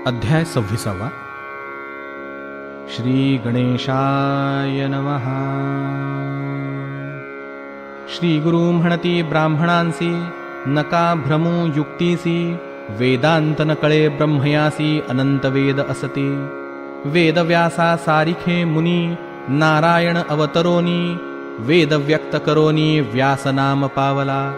अध्याय 26. श्री गणेशाय नमः. श्री गुरु म्हणती ब्राह्मणांसी, नका भ्रमू युक्तीसी, वेदांत न कळे ब्रह्मयासी अनंत वेद असती. वेद व्यासा सारिखे मुनी, नारायण अवतरोनी, वेद व्यक्त करोनी व्यास नाम पावला.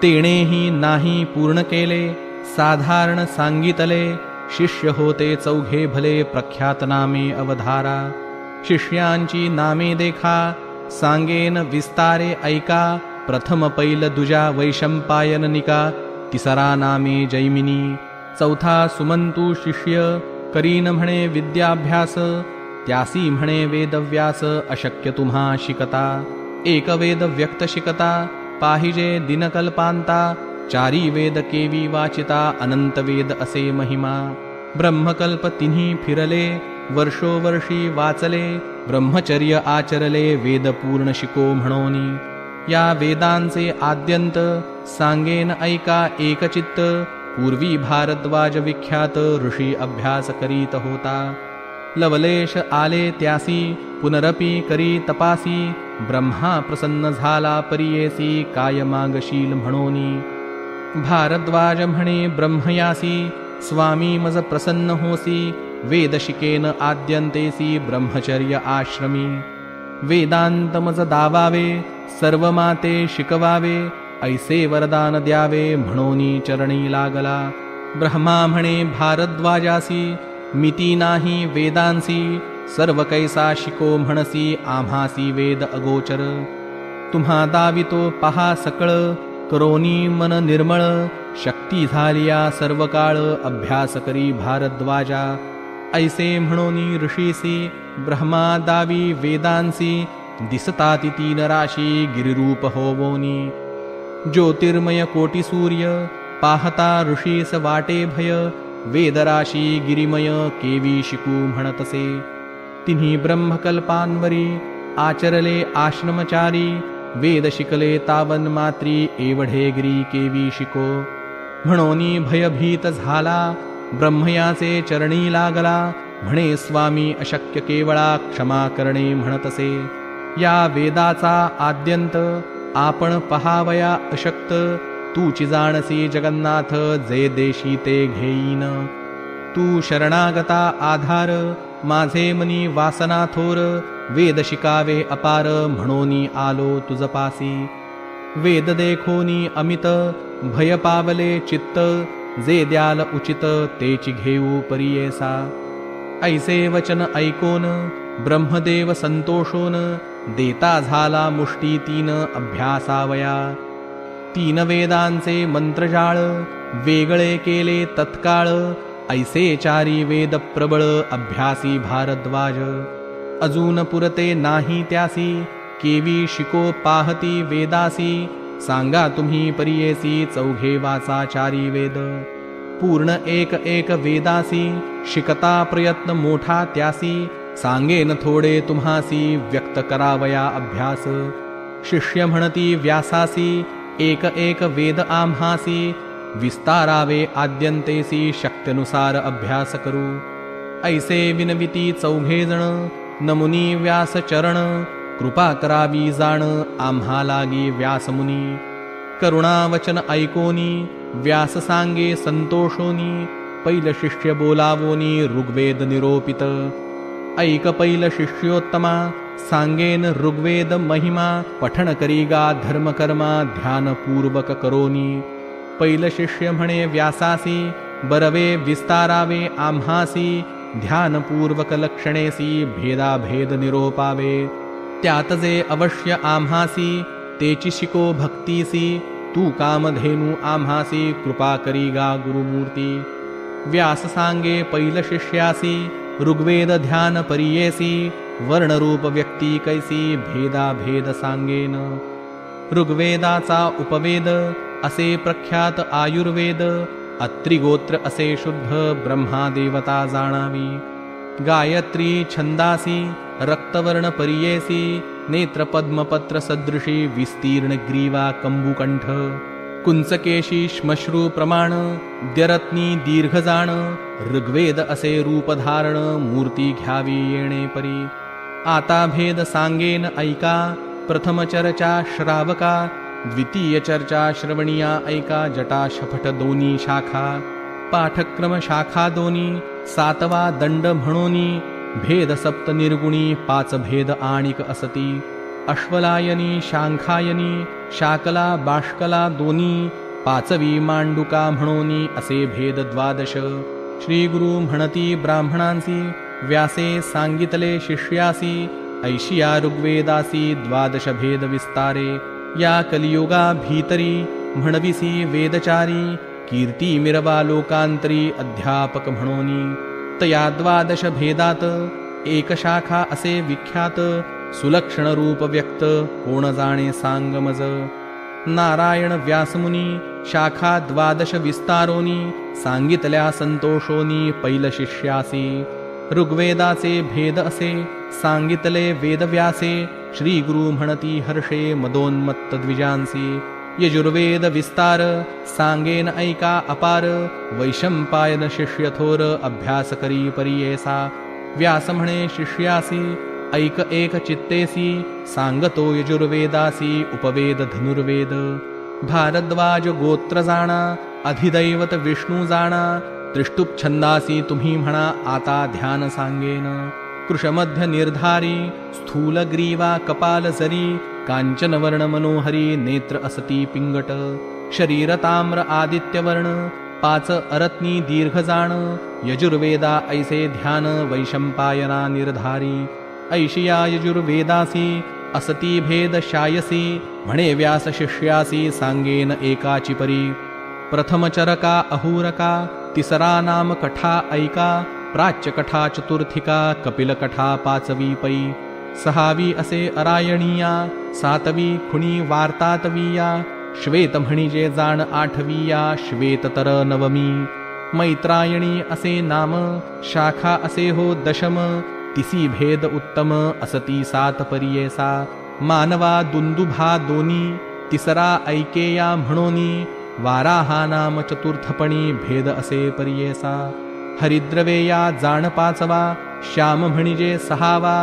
तेणेही नाही पूर्ण केले, साधारण सांगितले, शिष्य होते चौघे भले प्रख्यात नामे अवधारा. शिष्यांची नामे देखा, सांगेन विस्तारे ऐका. प्रथम पैल दुजा वैशंपायन निका, तिसरा नामे जैमिनी. चौथा सुमंतू शिष्य, करीन म्हणे विद्याभ्यास. त्यासी म्हणे वेदव्यास, अशक्य तुम्हा शिकता. एक वेद व्यक्त शिकता, पाहिजे दिनकल्पांता. चारी वेद केवी वाचिता, अनंत वेद असे महिमा. ब्रह्मकल्प तिन्ही फिरले, वर्षोवर्षी वाचले. ब्रह्मचर्य आचरले, वेद पूर्ण शिको म्हणोनी. या वेदांचे आद्यंत, सांगेन ऐका एकचित्त. पूर्वी भारद्वाज विख्यात, ऋषी अभ्यास करीत होता. लवलेश आले त्यासी, पुनरपि करी तपासी. ब्रह्मा प्रसन्न झाला परियेसी, काय मागशील म्हणोनी. भारद्वाज म्हणे ब्रह्मयासी, स्वामी मज प्रसन्न होसी. वेद शिकेन आद्यंतेसी, ब्रह्मचर्य आश्रमी. वेदांत मज दावावे, सर्व माते शिकवावे. ऐसे वरदान द्यावे, म्हणोनी चरणी लागला. ब्रह्मा म्हणे भारद्वाजासी, मिती नाही वेदांसी. सर्व कैसा शिको म्हणसी, आम्हासी वेद अगोचर. तुम्हा दावितो पहा सकळ, करोनी मन निर्मळ. शक्ती झालिया सर्व काळ, अभ्यास करी भारद्वाजा. ऐसे म्हणोनी ऋषीसी, ब्रह्मा दावी वेदांसी. दिसताती तीन राशी, गिरिरूप होवोनी. ज्योतिर्मय कोटी सूर्य, पाहता ऋषीस वाटे भय. वेदराशी गिरिमय, केवी शिकू म्हणतसे. तिन्ही ब्रह्मकल्पांवरी, आचरले आश्रमचारी. वेद शिकले तावन मात्री, एवढे गिरी केवी शिको. म्हणोनी भयभीत झाला, ब्रह्मयाचे चरणी लागला. म्हणे स्वामी अशक्य केवळा, क्षमा करणे म्हणतसे. या वेदाचा आद्यंत, आपण पहावया अशक्त. तूची जाणसी जगन्नाथ, जे देशी ते घेईन. तू शरणागता आधार, माझे मनी वासना थोर. वेद शिकावे अपार, म्हणोनी आलो तुझपासी. वेद देखोनी अमित, भय पावले चित्त. जे द्याल उचित, तेची घेऊ परियेसा. ऐसे वचन ऐकोन, ब्रह्मदेव संतोषोन. देता झाला मुष्टी तीन, अभ्यासावया. तीन वेदांचे मंत्रजाळ, वेगळे केले तत्काळ. ऐसे चारी वेद प्रबळ, अभ्यासी भारद्वाज. अजून पुरते नाही त्यासी, केवी शिको पाहती वेदासी. सांगा तुम्ही परियेसी, चौघे वाचा चारी वेद. पूर्ण एक एक वेदासी, शिकता प्रयत्न मोठा त्यासी. सांगेन थोडे तुम्हासी, व्यक्त करावया अभ्यास. शिष्य म्हणती व्यासासी, एक एक वेद आम्हासी. विस्तारावे आद्यंतेसी, शक्त्यनुसार अभ्यास करू. ऐसे विनविती चौघे जण, नमुनी व्यास चरण. कृपा करावी जाण, आम्हा लागी व्यासमुनी. करुणावचन ऐकोनी, व्यास सांगे संतोषोनी. पैल शिष्य बोलावोनी, ऋग्वेद निरोपित. ऐक पैल शिष्योत्तमा, सांगेन ऋग्वेद महिमा. पठण करीगा धर्मकर्मा, ध्यानपूर्वक करोनी. पैल शिष्य म्हणे व्यासासी, बरवे विस्तारावे आम्हासी. ध्यानपूर्वक लक्षणेसी, भेदाभेद निरोपावे. त्यात जे अवश्य आम्हासी, तेची शिको भक्तीसी. तू कामधेनू आम्हासी, कृपा करीगा गुरुमूर्ती. व्यास सांगे पैल शिष्यासी, ऋग्वेद ध्यान परियेसी. वर्णरूप व्यक्ती कैसी, भेदाभेद सांगेन. ऋग्वेदाचा उपवेद, असे प्रख्यात आयुर्वेद. अत्रिगोत्र असे शुद्ध, ब्रह्मा देवता जाणावी. गायत्री छंदासी, रक्तवर्ण परियेसी. नेत्र पद्मपत्र सदृशी, विस्तीर्ण ग्रीवा कंबुकंठ. कुंचकेशी श्मश्रू प्रमाण द्यरत्नी दीर्घ जाण ऋग्वेद असे रूप धारण मूर्ती घ्यावी येणे परी आता भेद सांगेन ऐका प्रथम चर्चा श्रावका द्वितीय चर्चा श्रवणीया ऐका जटा शपथ दोन्ही शाखा पाठक्रम शाखा दोन्ही सातवा दंड म्हणोनी भेद सप्त निर्गुणी पाच भेद आणिक असती अश्वलायनी शांखायनी शाकला बाष्कला दोन्ही पाचवी मांडुका म्हणोनी असे भेद द्वादश श्री गुरु म्हणती ब्राह्मणांसी व्यासे सांगितले शिष्यासी ऐशिया ऋग्वेदासी द्वादश भेद विस्तारे या कलियुगा भीतरी म्हणविसी वेदचारी कीर्ती मिरवा लोकांतरी अध्यापक म्हणोनी तया द्वादश भेदात एक शाखा असे विख्यात सुलक्षण रूप व्यक्त कोण जाणे सांगमज नारायण व्यासमुनी शाखा द्वादश विस्तारोनी सांगितल्या संतोषोनी पैल शिष्यासी ऋग्वेदाचे भेद असे सांगितले वेदव्यासे श्री गुरु म्हणती हर्षे मदोन्मत्त द्विजांसी यजुर्वेद विस्तार सांगेन ऐका अपार वैशंपायन शिष्य थोर अभ्यास करी परियेसा व्यास म्हणे शिष्यासी ऐक एक चित्तेसी सांगतो यजुर्वेदासी उपवेद धनुर्वेद भारद्वाज गोत्र जाणा अधिदैवत विष्णू जाणा त्रिष्टुप छंदासी तुम्ही म्हणा आता ध्यान सांगेन कृशमध्य निर्धारी स्थूल ग्रीवा कपाल जरी कांचन वर्ण मनोहरी नेत्र असती पिंगट शरीर ताम्र आदित्य वर्ण पाच अरत्नी दीर्घ जाण यजुर्वेदा ऐसे ध्यान वैशंपायना निर्धारी ऐशिया यजुर्वेदासी असती भेद शायसी म्हणे व्यास शिष्यासी सांगेन एकाची परी प्रथम चरका अहूरका तिसरा नाम कठा ऐका प्राच्य कठा चतुर्थिका कपिल कठा पाचवी पै सहावी असे अरायणीया सातवी खुणी वार्तातवीया श्वेत म्हणजे जाण आठवीया श्वेततर नवमी मैत्रायणी असे नाम शाखा असे हो दशम तिसी भेद उत्तम असती सात परियेसा मानवा दुंदुभा दोनी तिसरा ऐकेया म्हणोनी वाराहा नाम चतुर्थपणी भेद असे परियेसा हरिद्रवेया जाण पाचवा श्याम म्हणजे सहावा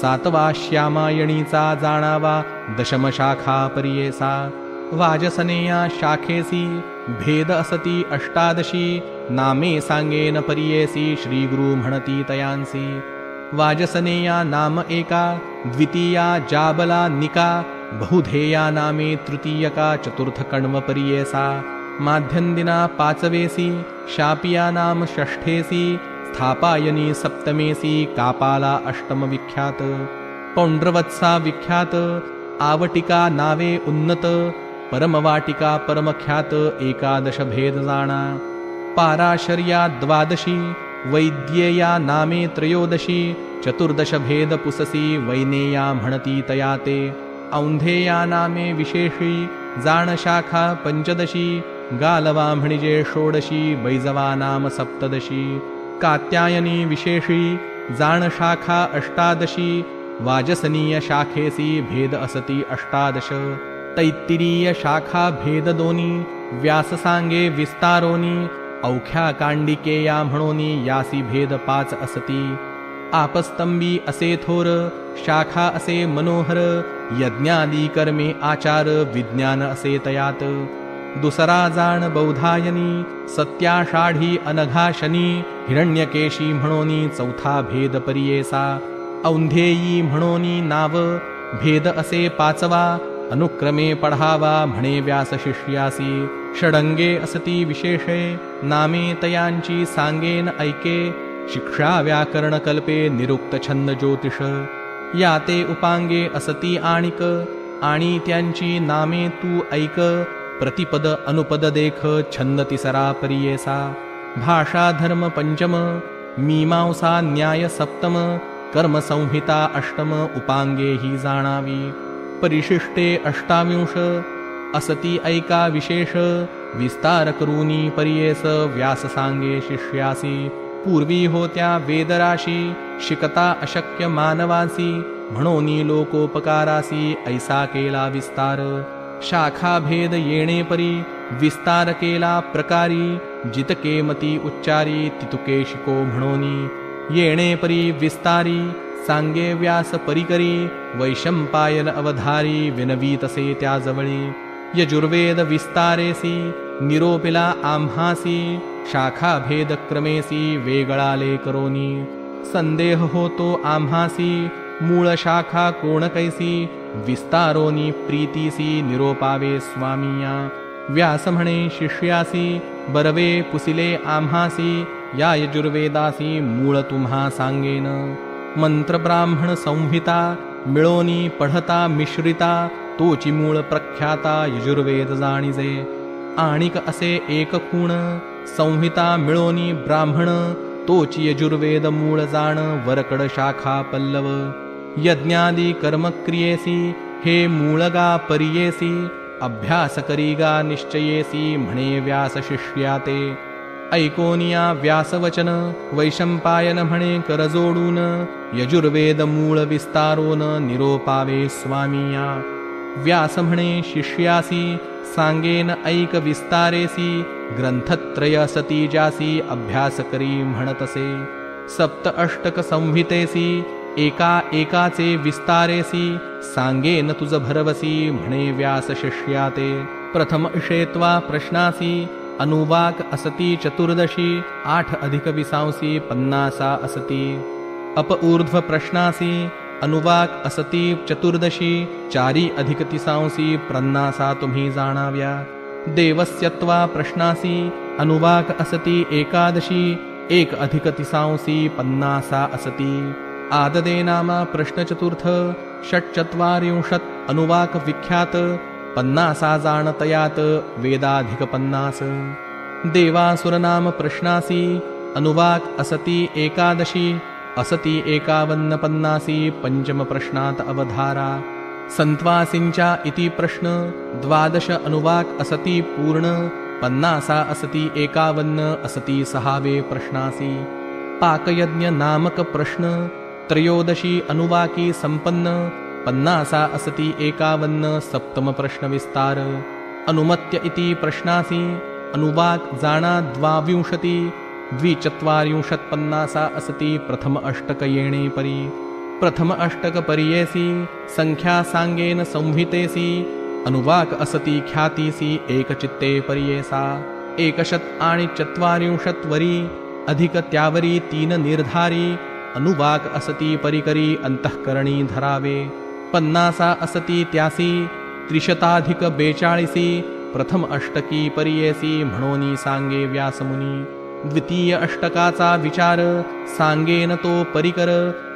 सातवा श्यामायणीचा जाणावा दशम शाखा परियेसा वाजसनेया शाखेसी भेद असती अष्टादशी नामे सांगेन परियेसी श्री गुरु म्हणती तयांसी वाजसनेया नाम एका द्वितीया जाबला निका बहुधेया नामे तृतीयका चतुर्थ कण्व परियेसा माध्यन्दिना पाचवेसी शापिया नाम षष्ठेसी स्थापायनी सप्तमेसी कापाला अष्टम विख्यात पौंड्रवत्सा विख्यात आवटिका नावे उन्नत परमवाटिका परमख्यात एकादश भेद जाणा पाराशर्या द्वादशी वैद्येया नामे त्रयोदशी चतुर्दश भेद पुससी वैनेया म्हणती तयाते औंधेया नामे विशेषी जाण शाखा पंचदशी गालवा म्हणजे षोडशी बैजवा नाम सप्तदशी कात्यायनी विशेषी जाण शाखा अष्टादशी वाजसनीय शाखेसी भेद असती अष्टादश तैत्तिरीय शाखा भेद दोनी व्यास सांगे विस्तारोनी औख्या कांडिकेया म्हणोनी यासी भेद पाच असती आपस्तंबी असे थोर शाखा असे मनोहर यज्ञादी कर्मे आचार विज्ञान असे तयात दुसरा जाण बौधायनी सत्याषाढी अनघा शनी हिरण्यकेशी म्हणोनी चौथा भेद परियेसा औंधेयी म्हणोनी नाव भेद असे पाचवा अनुक्रमे पढावा म्हणे व्यास शिष्यासी षडंगे असती विशेषे नामे तयांची सांगेन ऐके शिक्षा व्याकरण कल्पे निरुक्त छंद ज्योतिष याते उपांगे असती आणिक आणि त्यांची नामे तू ऐक प्रतिपद अनुपद देख छंद तिसरा परियेसा भाषा धर्म पंचम मीमांसा न्याय सप्तम कर्म संहिता अष्टम उपांगे ही जाणावी परिशिष्टे अष्टाविंश असती ऐका विशेष विस्तार करूनी परियेस व्यास सांगे शिष्यासी पूर्वी होत्या वेदराशी शिकता अशक्य मानवासी म्हणोनी लोकोपकारासी ऐसा केला विस्तार शाखा भेद येणे परी विस्तार केला प्रकारी, जितके मती उच्चारी, तितुके शिको म्हणोनी. येणे परी विस्तारी, सांगे व्यास परिकरी, वैशंपायन अवधारी, विनवी तसे त्या जवळी. यजुर्वेद विस्तारेसी, निरोपिला आम्हासी, शाखा भेद क्रमेसी, वेगळाले करोनी. संदेह होतो आम्हासी, मूळ शाखा कोण कैसी, विस्तारोनी प्रीतीसी, निरोपावे स्वामिया. व्यास म्हणे शिष्यासी, बरवे पुसिले आम्हासी, या यजुर्वेदासी, मूळ तुम्हा सांगेन. मंत्र ब्राह्मण संहिता, मिळोनी पढता मिश्रिता, तोची मूळ प्रख्याता, यजुर्वेद जाणीजे. आणिक असे एक खूण, संहिता मिळोनी ब्राह्मण, तोची यजुर्वेद मूळ जाण, वरकड शाखा पल्लव. यज्ञादी कर्मक्रियेसी, हे मूळगा परियेसी, अभ्यास करीगा निश्चयेसी, म्हणे व्यास शिष्याते. ऐकोनिया व्यासवचन, वैशंपायन म्हणे करजोडून, यजुर्वेद मूळ विस्तारोन, निरोपावे स्वामिया. व्यास म्हणे शिष्यासी, सांगेन ऐक विस्तारेसी, ग्रंथत्रय सती जासी, अभ्यास करी म्हणतसे. सप्त अष्टक संहितेसी, एका एकाचे विस्तारेसी, सांगेन तुझ भरवसी, म्हणे व्यास शिष्याते. प्रथम इषेत्वा प्रश्नासी, अनुवाक असती चतुर्दशी, 8 अधिक विसांसी, 50 असती. अप ऊर्ध्व प्रश्नासी, अनुवाक असती चतुर्दशी, 4 अधिक तिसांसी, 50 तुम्ही जाणाव्या. देवस्यत्वा प्रश्नासी, अनुवाक असती एकादशी, 1 अधिक तिसांसी, 50 असती. आददे नामा प्रश्न चतुर्थ, 46 अनुवाक विख्यात, 50 जाणतयात, वेदाधिक 50. देवासुरनाम प्रश्नासी, अनुवाक असती एकादशी, असती 51 50, पंचम प्रश्नात अवधारा. संत्वासींच्या इति प्रश्न, 12 अनुवाक असती पूर्ण, 50 असती 51, असती 6वे प्रश्नासी. पाकयज्ञ नामक प्रश्न, 13 अनुवाकी संपन्न, 50 असती 51, सप्तम प्रश्न विस्तार. अनुमत्य इति प्रश्नासी, अनुवाक जाणा 22, 24 50 असती, प्रथम अष्टक येणे परी. प्रथम अष्टक परियेसी, संख्या सांगेन संहितेसी, अनुवाक असती ख्यातीसी, एकचित्ते परियेसा. 140 वरी, अधिक त्यावरी 3 निर्धारी, अनुवाक असती परिकरी, अंतःकरणी धरावे. 50 असती त्यासी, 342, प्रथम अष्टकी परियेसी, म्हणोनी सांगे व्यासमुनी. द्वितीय अष्टकाचा विचार, सांगेन तो परिकर,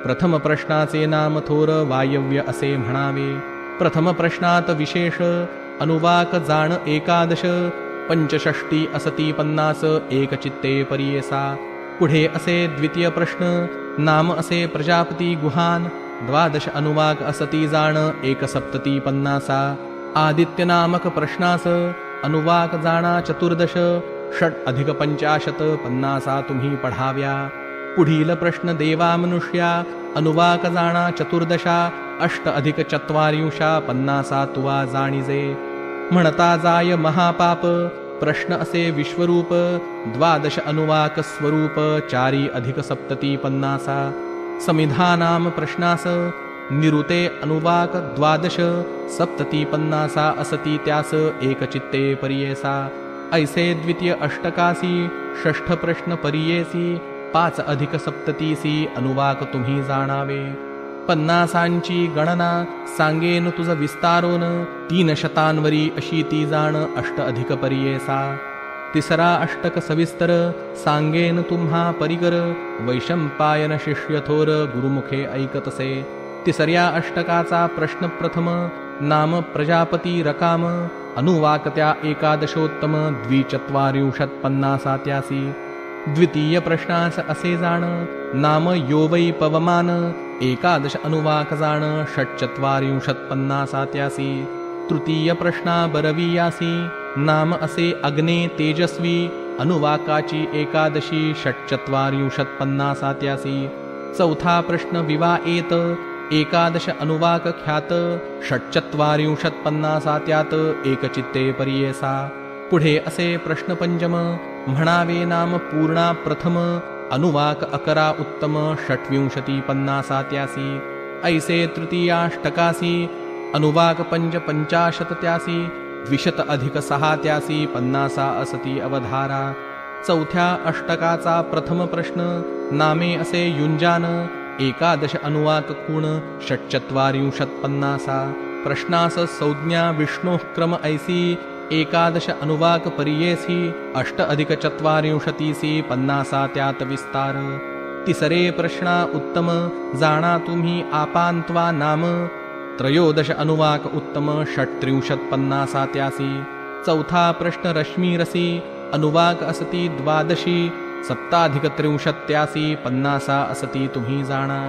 प्रथम प्रश्नाचे नाम थोर, वायव्य असे म्हणावे. प्रथम प्रश्नात विशेष, अनुवाक जाण एकादश, 65 असती 50, एकचित्ते परियेसा. पुढे असे द्वितीय प्रश्न, नाम असे प्रजापती गुहान, 12 अनुवाक असती जाण, 1 50. आदित्य नामक प्रश्नास, अनुवाक जाणा 14, 6 अधिक 50, 50 तुम्ही पढाव्या. पुढील प्रश्न देवा मनुष्या, अनुवाक जाणा 14, 8 अधिक 44, 50 तुवा जाणीजे. म्हणता जाय महापाप, प्रश्न असे विश्वरूप, 12 अनुवाक स्वरूप, 4 अधिक 70, 50. समिधानाम प्रश्नास, निरुते अनुवाक 12, 70, 50 असती त्यास, एकचित्ते परियेसा. ऐसे द्वितीय अष्टकासी, षष्ठ प्रश्न परियेसी, 5 अधिक 37, अनुवाक तुम्ही जाणावे. 50 गणना, सांगेन तुझ विस्तारोन, 3 शतांवरी अशी ती जाण, 8 अधिक परियेसा. तिसरा अष्टक सविस्तर, सांगेन तुम्हा परिकर, वैशंपायन शिष्य थोर, गुरुमुखे ऐकतसे. तिसऱ्या अष्टकाचा प्रश्न प्रथम, नाम प्रजापती रकाम, अनुवाक त्या एकादशोत्तम, 240 50 त्यासी. द्वितीय प्रश्नास असे जाण, नाम यो वै पवमान, 11 अनुवाक जाण, 46 50 त्यासी. तृतीय प्रश्ना बरवीयासी, नाम असे अग्ने तेजस्वी, अनुवाकाची 11, 46 50 त्यासी. चौथा प्रश्न विवाएत, 11 अनुवाक ख्यात, 46 50 त्यात, एकचित्ते परियेसा. पुढे असे प्रश्न पंचम म्हणावे नाम पूर्णा प्रथम अनुवाक अकरा उत्तम षट्विंशती पन्नासात्यासी ऐसे तृतीयाष्टकासी अनुवाक पंच पंचाशत्यासी द्विशत अधिक सहात्यासी पन्नासा असती अवधारा चौथ्या अष्टकाचा प्रथम प्रश्न नामे असे युंजान एकादश अनुवाक खूण षट्चत्वारिंशत् पन्नासा प्रश्नास संज्ञा विष्णोः क्रम ऐसी एकादश अनुवाक पर्येसी अष्ट अधिक चत्वारिंशतीसी पन्नासा त्यात विस्तार तिसरे प्रश्ना उत्तम जाणा तुम्ही आपांत्वा नाम त्रयोदश अनुवाक उत्तम षट्त्रिंशत् पन्नासात्यासी चौथा प्रश्न रश्मीरसी अनुवाक असती द्वादशी सप्ताधिक त्रिंशत्यासी पन्नासा असती तुम्ही जाणा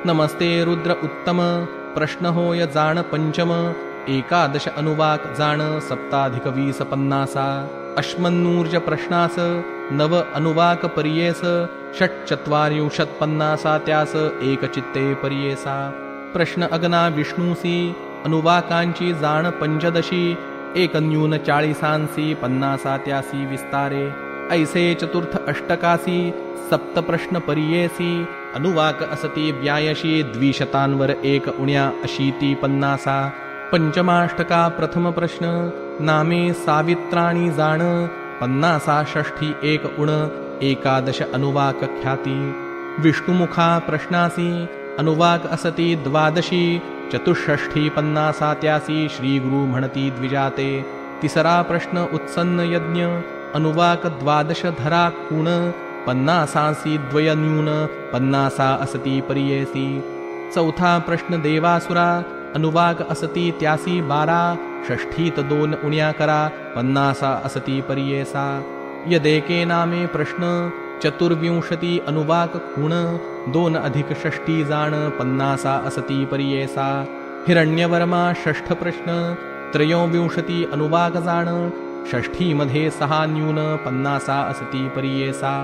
नमस्ते रुद्र उत्तम प्रश्न होय जाण पंचम एकादश अनुवाक जाण सप्ताधिक 20 पन्नासा अश्मन्नूर्ज प्रश्नास नव अनुवाक पर्येस षट्चत्वारिंशत् पन्नासात्यास एकचित्ते पर्येसा प्रश्न अगना विष्णूसी अनुवाकांची जाण पंचदशी एक न्यून 40 पन्नासात्यासी विस्तारे ऐसे चतुर्थ अष्टकासी सप्त प्रश्न पर्येसी अनुवाक असती व्यायशी द्विशतांवर एक उण्या अशीती पन्नासा पंचमाष्टका प्रथम प्रश्न नामे सावित्राणी जाण पन्नासा षष्ठी एक उण एकादश अनुवाक ख्याती विष्णुमुखा प्रश्नासी अनुवाक असती द्वादशी चतुष्षष्ठी पन्नासात्यासी श्रीगुरु म्हणती द्विजाते तिसरा प्रश्न उत्सन्न यज्ञ अनुवाक द्वादश धरा कुण पन्नासासी द्वयन्यून पन्नासा असती पर्येसी चौथा प्रश्न देवासुरा अनुवाक असती त्यासी 12 षष्ठीत 2 उण्या करा पन्नासा असती पर्येसा यदेके नामे प्रश्न चतुर्विंशती अनुवाक खूण 2 अधिक षष्ठी जाण पन्नासा असती पर्येसा हिरण्यवर्मा षष्ठ प्रश्न त्रयोविंशती अनुवाक जाण षष्ठी मध्ये 6 न्यून पन्नासा असती पर्येसा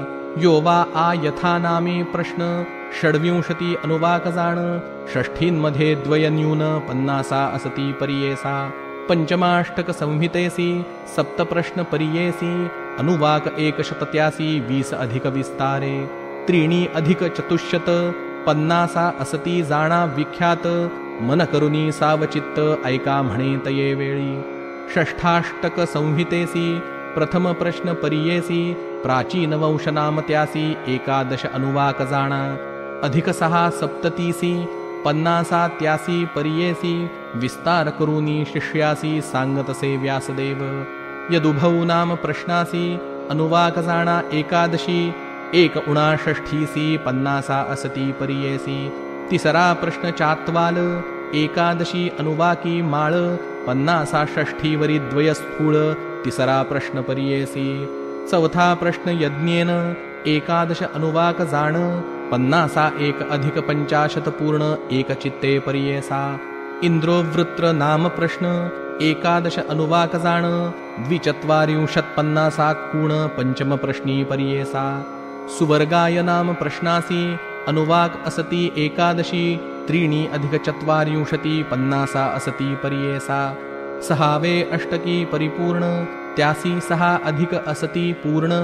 यो वा आ यथा नामे प्रश्न षड्विंशती अनुवाक जाण षष्ठींमध्ये 2 न्यून पन्नासा असती पर्येसा पंचमाष्टक संहितेसी सप्तप्रश्न पर्येसी अनुवाक 187 20 अधिक विस्तारे त्रीणी अधिक चतुष्शत पन्नासा असती जाणा विख्यात मन करुनी सावचित्त ऐका म्हणे तये वेळी षष्ठाष्टक संहितेसी प्रथम प्रश्न पर्येसी प्राचीन वंश नामत्यासी एकादश अनुवाक जाणा अधिक 6 सप्ततीसी पन्नासात्यासी पर्येसी विस्तार करुनी शिष्यासी सांगतसे व्यासदेव यदुभौ नाम प्रश्नासी अनुवाक जाणा एकादशी 1 पन्नासा असती पर्येसी तिसरा प्रश्न चात्वाल एकादशी अनुवाकी माळ पन्नासा षष्ठीवरी द्वयस्थूळ तिसरा प्रश्न पर्येसी चौथा प्रश्न यज्ञेन एकादश अनुवाक जाण पन्नासा 1 अधिक 50 पूर्ण एकचित्ते पर्येसा इंद्रोवृत्र नाम प्रश्न एकादश अनुवाक जाण द्विचत्वारिंशत् पन्नासा कूण पंचम प्रश्नी पर्येसा सुवर्गाय नाम प्रश्नासी अनुवाक असती एकादशी 3 अधिक 40 पन्नासा असती पर्येसा सहावे अष्टकी परिपूर्ण त्यासी 6 अधिक असती पूर्ण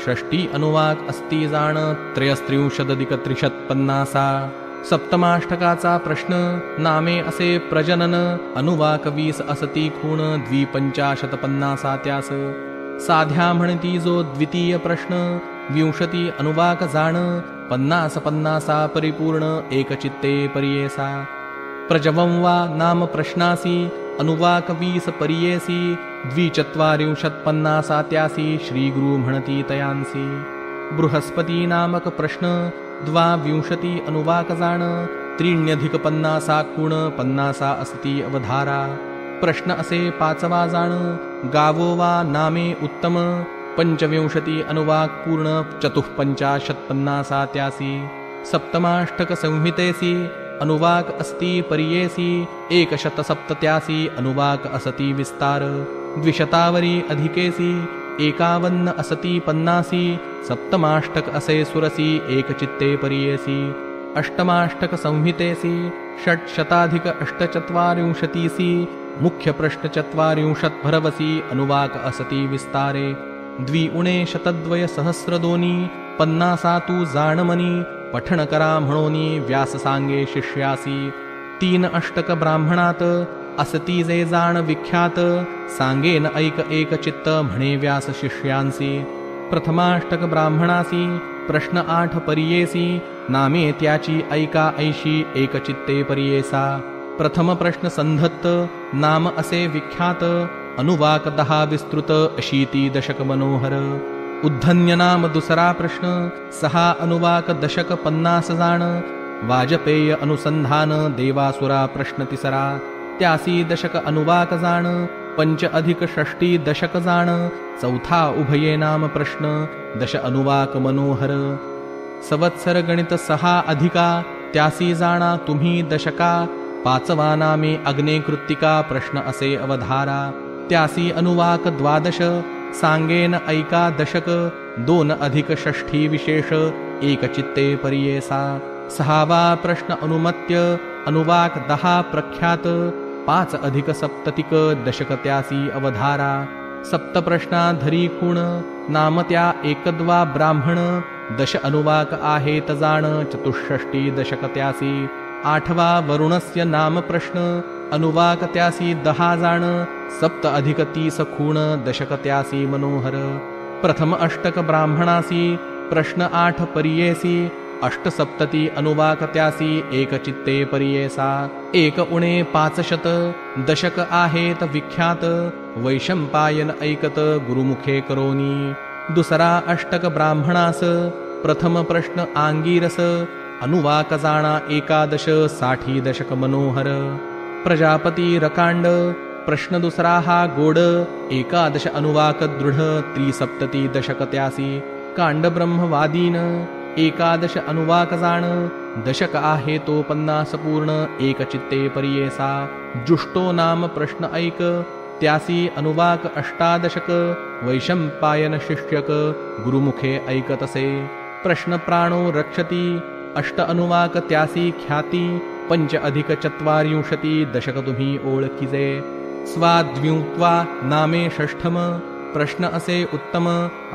षष्ठी अनुवाक अस्ति जाण 33 अधिक 30 पन्नासा सप्तमाष्टकाचा प्रश्न नामे असे प्रजनन अनुवाक 20 असती खूण 250 पन्नासा त्यास साध्या म्हणती जो द्वितीय प्रश्न 20 अनुवाक जाण 50 पन्नासा परिपूर्ण एकचित्ते पर्येसा प्रजवं वा नाम प्रश्नासी अनुवाक 20 पर्येसी 240 पन्नासा त्यासी श्रीगुरु म्हणती तयांसी बृहस्पती नामक प्रश्न 22 अनुवाक जाण 3 अधिक 50 खूण 50 असती अवधारा प्रश्न असे 5वा जाण गावो वा नामे उत्तम 25 अनुवाक पूर्ण 450 पन्नासा त्यासी सप्तमाष्टक संहितेसी अनुवाक अस्ति पर्येसी 187 अनुवाक असती विस्तार द्विशतावरी अधिकेसी 51 असती पन्नासी सप्तमाष्टक असे सुरसी एकचित्ते पर्येसी अष्टमाष्टक संहितेसी षट्शताधिक अष्टचत्वारिंशतीसी मुख्यप्रश्नचत्वारिंशत् भरवसी अनुवाक असती विस्तारे द्विउणे शतद्वय सहस्रदोनी पन्नासातु जाणमनी पठण करा म्हणोनी व्यास सांगे शिष्यासी तीन अष्टक ब्राह्मणात असती जे जाण विख्यात सांगेन ऐक एक चित्त म्हणे व्यास शिष्यांसी प्रथमाष्टक ब्राह्मणासी प्रश्न 8 परियेसी नामे त्याची ऐका ऐशी एक चित्ते परियेसा प्रथम प्रश्न संधत्त नाम असे विख्यात अनुवाक 10 विस्तृत अशीती दशक मनोहर उद्धन्य नाम दुसरा प्रश्न 6 अनुवाक दशक 50 जाण वाजपेय अनुसंधान देवासुरा प्रश्न तिसरा त्यासी दशक अनुवाक जाण 5 अधिक 6 दशक जाण चौथा उभये नाम प्रश्न 10 अनुवाक मनोहर संवत्सर गणित 6 अधिका त्यासी जाणा तुम्ही दशका 5वा नामे अग्ने कृत्तिका प्रश्न असे अवधारा त्यासी अनुवाक 12 सांगेन ऐका दशक 2 अधिक 6 विशेष एक चित्ते परियेसा 6वा प्रश्न अनुमत्य अनुवाक 10 प्रख्यात 5 अधिक 7 दशक त्यासी अवधारा सप्तप्रश्नाधरी खूण नाम त्या एकदवा ब्राह्मण 10 अनुवाक आहेत जाण 64 दशक त्यासी 8वा वरुणस्य नाम प्रश्न अनुवाक त्यासी 10 जाण 7 अधिक 30 खूण दशक त्यासी मनोहर प्रथम अष्टक ब्राह्मणासी प्रश्न 8 परियेसी 8 अनुवाक त्यासी एक चित्ते परियेसा 1 उणे 500 दशक आहेत विख्यात वैशंपायन ऐकत गुरुमुखे करोनी दुसरा अष्टक ब्राह्मणास प्रथम प्रश्न आंगीरस अनुवाक जाणा 11 60 दशक मनोहर प्रजापती रकांड प्रश्न दुसरा हा गोड 11 अनुवाक दृढ 73 दशक त्यासी कांड ब्रह्मवादीन 11 अनुवाक जाण दशक आहे तो 50 पूर्ण एक चित्ते परियेसा जुष्टो नाम प्रश्न ऐक त्यासी अनुवाक 18 वैशंपायन शिष्यक गुरुमुखे ऐकतसे प्रश्न प्राणो रक्षती 8 अनुवाक त्यासी ख्याती 5 अधिक 40 दशक तुम्ही ओळखीजे स्वाद्व्युत्वा नामे षष्ठम प्रश्न असे उत्तम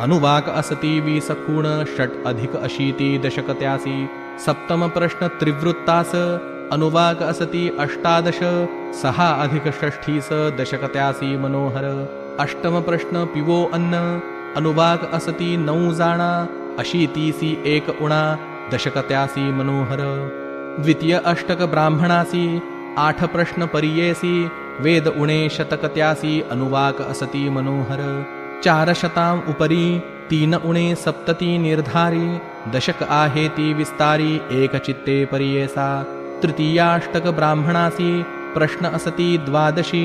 अनुवाक असती 20 खूण 6 अधिक 80 दशक त्यासी सप्तम प्रश्न त्रिवृत्तास अनुवाक असती 18 6 अधिक 36 दशक त्यासी मनोहर अष्टम प्रश्न पिवो अन्न अनुवाक असती 9 जाणा 80 1 उणा दशक त्यासी मनोहर द्वितीय अष्टक ब्राह्मणासी 8 प्रश्न परियेसी वेद उणे शतक त्यासी अनुवाक असती मनोहर 400 उपरी 3 उणे 70 निर्धारी दशक आहे ती विस्तारी एक चित्ते परियेसा तृतीयाष्टक ब्राह्मणासी प्रश्न असती 12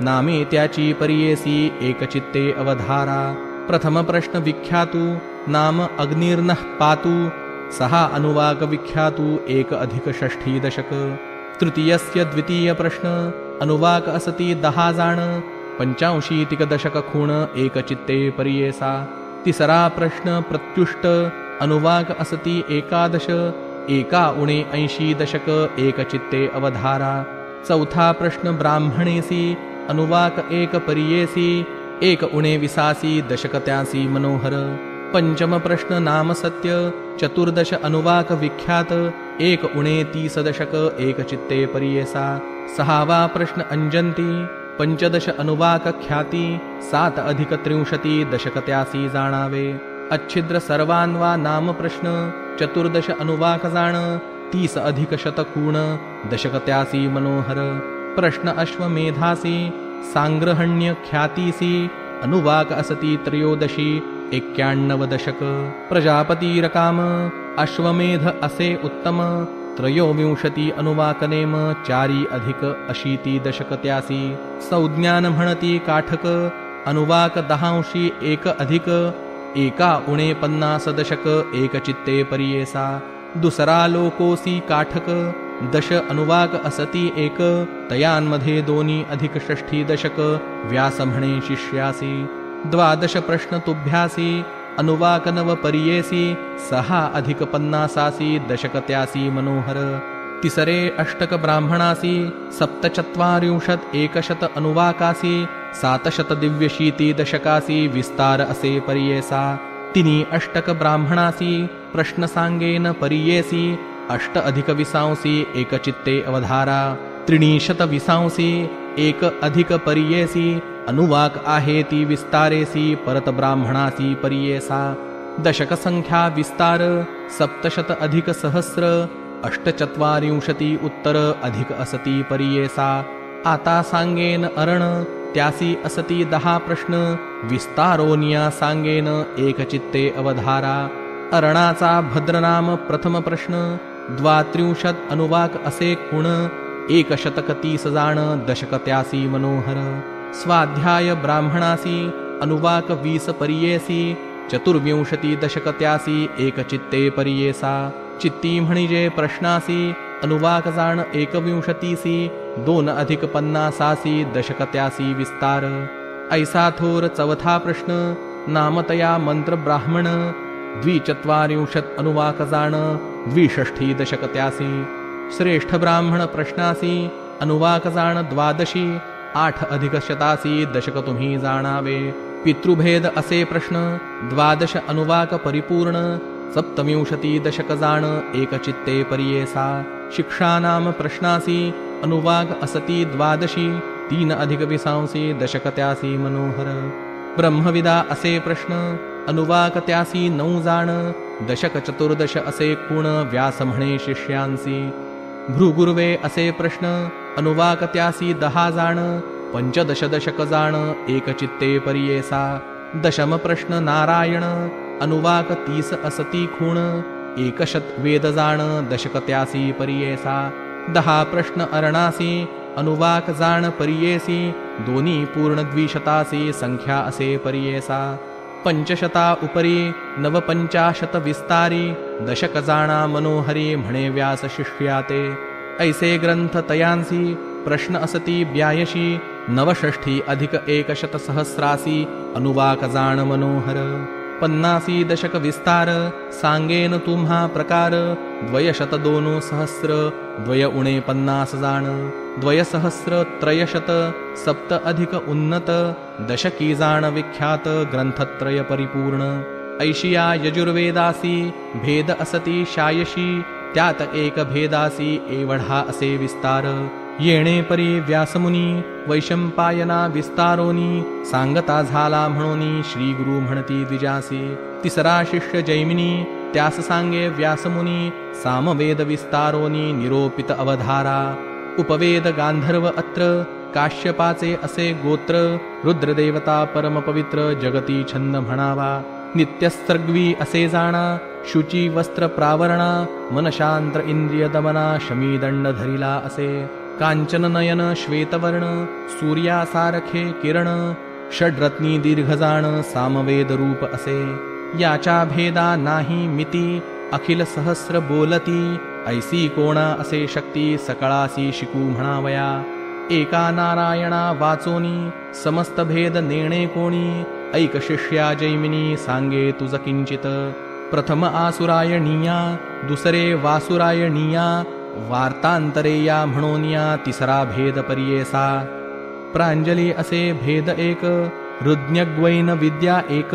नामे त्याची परियेसी एक चित्ते अवधारा प्रथम प्रश्न विख्यातु नाम अग्निर्नः पातु 6 अनुवाक विख्यातु 1 अधिक 60 दशक तृतीयस्य द्वितीय प्रश्न अनुवाक असती 10 जाण 85 दशक खूण एक चित्ते परियेसा तिसरा प्रश्न प्रत्युष्ट अनुवाक असती 11 1 उणे 80 दशक एक चित्ते अवधारा चौथा प्रश्न ब्राह्मणेसी अनुवाक 1 परियेसी 1 उणे 20 दशक त्यासी मनोहर पंचम प्रश्न नाम सत्य 14 अनुवाक विख्यात 1 उणे 30 दशक एक चित्ते परियेसा 6वा प्रश्न अंजंती 15 अनुवाक ख्याती 7 अधिक 63 दशक त्यासी जाणावे अच्छिद्र सर्वान्वा नाम प्रश्न 14 अनुवाक जाण 30 अधिक 100 खूण दशक त्यासी मनोहर प्रश्न अश्वमेधासी सांग्रहण्य ख्यातीसी अनुवाक असती 13 91 दशक प्रजापती रकाम अश्वमेध असे उत्तम 23 अनुवाकनेम 4 अधिक 80 दशक त्यासी संज्ञान म्हणती काठक अनुवाक 10 1 अधिक 1 उणे 50 दशक एक चित्ते परियेसा दुसरा लोकोसी काठक 10 अनुवाक असती 1 तयांमध्ये 2 अधिक 60 दशक व्यास म्हणे शिष्यासी 12 प्रश्न तुभ्यासी अनुवाक 9 परियेसी 6 अधिक 50 दशक त्यासी मनोहर तिसरे अष्टक ब्राह्मणासी 47 अनुवाकासी 700 दिव्यशीती दशकासी विस्तार असे परियेसा। तिनी अष्टक ब्राह्मणासी प्रश्न सांगेन परियेसी 8 अधिक विसांसी एकचित्ते अवधारा। 300 विसांसी 1 अधिक परियेसी अनुवाक आहे ती विस्तारेसी परत ब्राह्मणासी परियेसा। दशक संख्या विस्तार 700 अधिक सहस्र 48 उत्तर अधिक असती परियेसा। आता सांगेन अरण त्यासी असती 10 प्रश्न विस्तारोनिया सांगेन एकचित्ते अवधारा। अरणाचा भद्रनाम प्रथम प्रश्न 32 अनुवाक असे गुण 130 जाण दशक त्यासी मनोहर। स्वाध्याय ब्राह्मणासी अनुवाक 20 परियेसी 24 दशक त्यासी एकचित्ते परियेसा। चित्ती म्हणजे प्रश्नासी अनुवाक जाण 21 2 अधिक 50 दशक त्यासी विस्तार। ऐसा थोर चौथा प्रश्न नामतया मंत्र ब्राह्मण 24 अनुवाक जाण 62 दशक त्यासी। श्रेष्ठ ब्राह्मण प्रश्नासी अनुवाक जाण 12 8 अधिक शतासी दशक तुम्ही जाणावे। पितृभेद असे प्रश्न 12 अनुवाक परिपूर्ण 27 दशक जाण एकचित्ते परियेसा। शिक्षा नाम प्रश्नासी अनुवाक असती 12 3 अधिक 20 दशक त्यासी मनोहर। ब्रह्मविदा असे प्रश्न अनुवाक त्यासी 9 जाण दशक 14 असे गुण व्यास म्हणे शिष्यांसी। भृगुर्वे असे प्रश्न अनुवाक त्यासी 10 जाण 15 दशक जाण एकचित्ते परियेसा। दशम प्रश्न नारायण अनुवाक 30 असती खूण 100 वेद जाण दशक त्यासी परियेसा। 10 प्रश्न अरणासी अनुवाक जाण परियेसी 2 पूर्ण 200 संख्या असे परियेसा। 500 उपरी 49 विस्तारी दशक जाणा मनोहरी म्हणे व्यास शिष्याते। ऐसे ग्रंथ तयांसी प्रश्न असती 82 69 अधिक 100 सहस्रासी अनुवाक जाण मनोहर। 50 दशक विस्तार सांगेन तुम्हा प्रकार 202 सहस्र 2 उणे 50 जाण 2 सहस्र 300 7 अधिक उन्नत दशकी जाण विख्यात ग्रंथत्रय परिपूर्ण। ऐशिया यजुर्वेदासी भेद असती 86 त्यात एक भेदासी एवढा असे विस्तार। येणे परी व्यासमुनी वैशंपायना विस्तारोनी सांगता झाला म्हणोनी श्री गुरु म्हणती द्विजासी। तिसरा शिष्य जैमिनी त्यास सांगे व्यासमुनी सामवेद विस्तारोनी निरोपित अवधारा। उपवेद गांधर्व अत्र काश्यपाचे असे गोत्र रुद्रदेवता परमपवित्र जगती छंद म्हणावा। नित्यस्त्रग्वी असे जाणा शुची वस्त्र प्रावरणा मनशांत्र इंद्रिय दमना शमीदंड धरिला असे। कांचन नयन श्वेतवर्ण सूर्यासारखे किरण षड्रत्नी दीर्घजाण सामवेद रूप असे। याच्या भेदा नाही मिती अखिल सहस्र बोलती ऐसी कोणा असे शक्ती सकळासी शिकू म्हणावया। एका नारायणा वाचोनी समस्त भेद नेणे कोणी ऐक शिष्या जैमिनी सांगे तुझ किंचित। प्रथम आसुरायणीया दुसरे वासुरायणीया वार्तांतरेया म्हणोनिया तिसरा भेद परियेसा। प्रांजली असे भेद एक रुद्ञग्वैन विद्या एक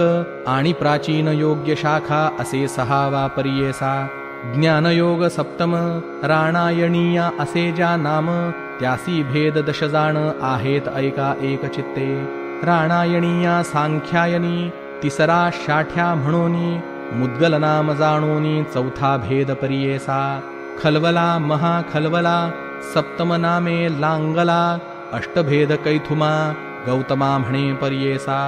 आणि प्राचीन योग्य शाखा असे 6वा परियेसा। ज्ञानयोग सप्तम राणायणीया असे ज्या नाम त्यासी भेद 10 जाण आहेत ऐका एक चित्ते। राणायणीया सांख्यायनी तिसरा शाठ्या म्हणोनी मुद्गल नाम जाणोनी 4था भेद परियेसा। खलवला महाखलवला सप्तम नामे लांगला अष्टभेद कैथुमा गौतमा म्हणे परियेसा।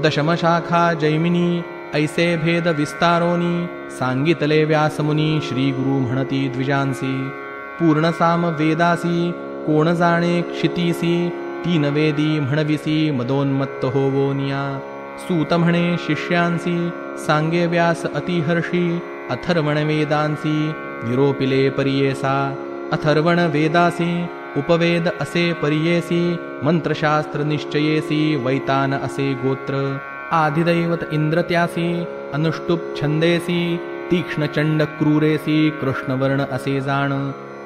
दशम शाखा जैमिनी ऐसे भेद विस्तारोनी सांगितले व्यासमुनी श्री गुरु म्हणती द्विजांसी। पूर्ण साम वेदासी कोण जाणे क्षितीसी 3 वेदी म्हणविसी मदोन्मत्त होवोनिया। सूत म्हणे शिष्यांसी सांगे व्यास अतिहर्षी अथर्वण वेदांसी निरोपिले परियेसा। अथर्वण वेदासी उपवेद असे परियेसी मंत्रशास्त्र निश्चयेसी वैतान असे गोत्र। आदिदैवत इंद्र त्यासी अनुष्टुप छंदेसी तीक्ष्ण चंड क्रूरेसी कृष्णवर्ण असे जाण।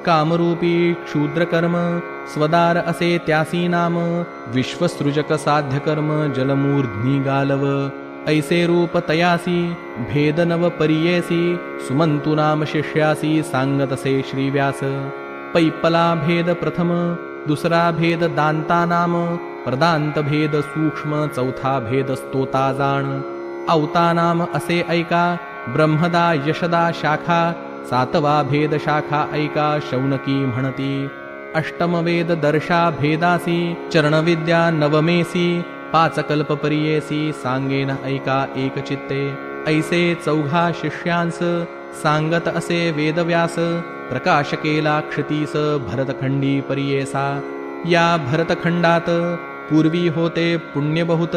कामरूपी क्षुद्रकर्म स्वदार असे त्यासी नाम, विश्वसृजक साध्य कर्म जलमूर्ध्नी गालव, ऐसे रूप तयासी भेद नव परियेसी, सुमंतु नाम शिष्यासी सांगतसे श्रीव्यास, पैपला भेद प्रथम दुसरा भेद दांता नाम, प्रदांत भेद सूक्ष्म चौथा भेद स्तोता जाण, अवता नाम असे ऐका ब्रह्मदा यशदा शाखा, सातवा भेद शाखा ऐका शौनकी म्हणती, अष्टम वेद दर्शा भेदासी चरणविद्या नवमेसी, पाच कल्प परियेसी सांगेन ऐका एक चित्ते, ऐसे चौघा शिष्यांस सांगत असे वेदव्यास, प्रकाश केला क्षितीस भरतखंडी परियेसा, या भरतखंडात पूर्वी होते पुण्य बहुत,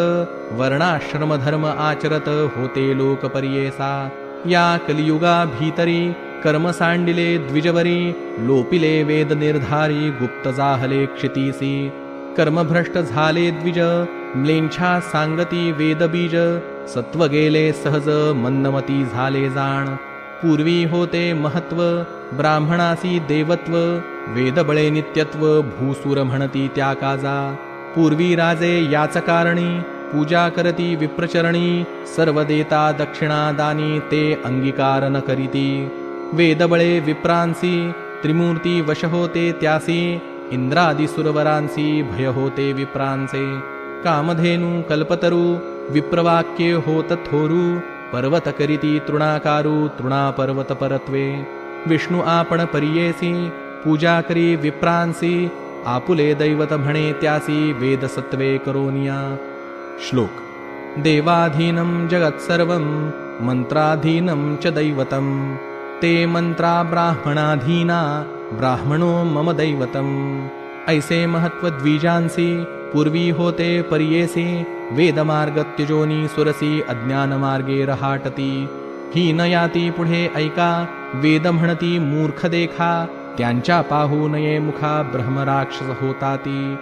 वर्णाश्रम धर्म आचरत होते लोक परियेसा, या कलियुगा भीतरी कर्म सांडिले द्विजवरी, लोपिले वेद निर्धारी गुप्त जाहले क्षितीसी, कर्मभ्रष्ट झाले द्विज म्लेंछा सांगती वेदबीज, सत्व गेले सहज मंदमती झाले जाण, पूर्वी होते महत्व ब्राह्मणासी देवत्व, वेदबळे नित्यत्व भूसुर म्हणती त्या काजा, पूर्वी राजे याच कारणी पूजा करती विप्रचरणी, सर्व देता दक्षिणा दानी ते अंगीकार न करीती, वेदबळे विप्रांसी त्रिमूर्ती वश होते त्यासी, इंद्रादि सुरवरांसी भय होते विप्रांचे, कामधेनु कल्पतरू विप्रवाक्ये होत थोरू, पर्वत करीती तृणाकारू तृणा पर्वत परत्वे, विष्णु आपण परियेसी पूजा करी विप्रांसी, आपुले दैवत म्हणे त्यासी वेद सत्वे करोनिया. श्लोक. देवाधीनं जगत्सर्वं मंत्राधीनं च दैवतं, ते मंत्रा ब्राह्मणाधीना ब्राह्मणो मम दैवतम, ऐसे महत्व द्विजांसी पूर्वी होते परियेसी, वेदमार्ग त्यजोनी सुरसी अज्ञान मार्गे रहाटती, ही न याती पुढे ऐका वेद म्हणती मूर्ख देखा, त्यांच्या पाहू नये मुखा ब्रह्मराक्षस होताती,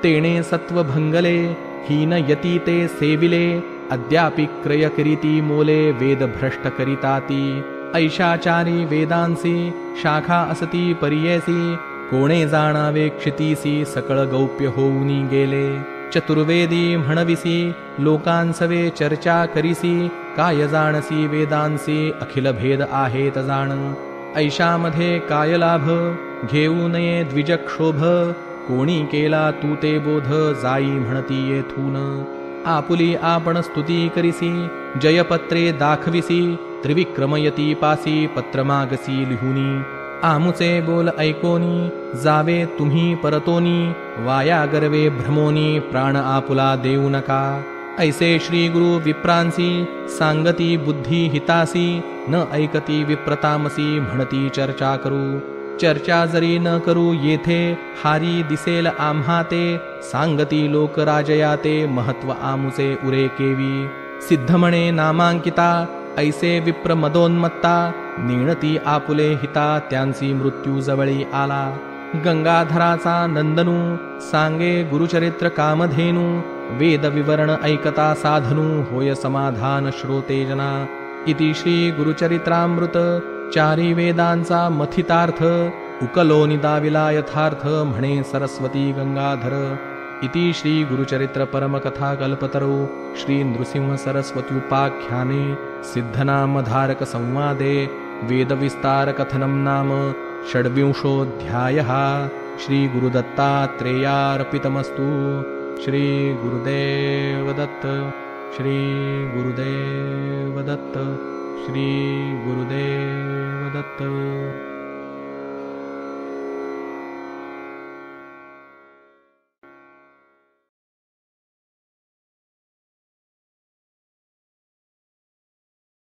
तेणे सत्व भंगले हीन यती ते सेविले, अद्यापि क्रय करीती मोले वेद भ्रष्ट करीताती, ऐशाचारी वेदांसी शाखा असती परियेसी, कोणे जाणावे क्षितीसी सकळ गौप्य होऊनी गेले, चतुर्वेदी म्हणविसी लोकांसवे चर्चा करीसी, काय जाणसी वेदांसी अखिल भेद आहेत जाण, ऐशामध्ये काय लाभ घेऊ नये द्विजक्षोभ, कोणी केला तू ते बोध जाई म्हणती येथून, आपुली आपण स्तुती करीसी जयपत्रे दाखविसी, त्रिविक्रमयती पासी पत्र मागसी लिहुनी, आमुचे बोल ऐकोनी जावे तुम्ही परतोनी, वाया गर्वे भ्रमोनी प्राण आपुला देऊ नका, ऐसे श्री गुरु विप्रांसी सांगती बुद्धी हितासी, न ऐकती विप्रतामसी म्हणती चर्चा करू, चर्चा जरी न करू येथे हारी दिसेल आम्हा ते, सांगती लोक राजयाते महत्व आमुचे उरे केवी, सिद्ध म्हणे नामांकिता ऐसे विप्र मदोन्मत्ता, नेणती आपुले हिता त्यांची मृत्यू जवळी आला, गंगाधराचा नंदनू सांगे गुरुचरित्र कामधेनू, वेद विवरण ऐकता साधनू होय समाधान श्रोतेजना, इति श्री गुरुचरित्रामृत चारी वेदांचा मथितार्थ, उकलोनी दाविला यथार्थ म्हणे सरस्वती गंगाधर, इति श्री गुरुचरित्र परमकथा कल्पतरो श्री नृसिंह सरस्वत्युपाख्याने सिद्धनामधारक संवादे वेदविस्तार कथनं नाम षड्विंशोऽध्यायः. श्री गुरुदत्तात्रेयार्पितमस्तु. श्री गुरुदेव दत्त. श्री गुरुदेव दत्त. श्री गुरुदेव दत्त.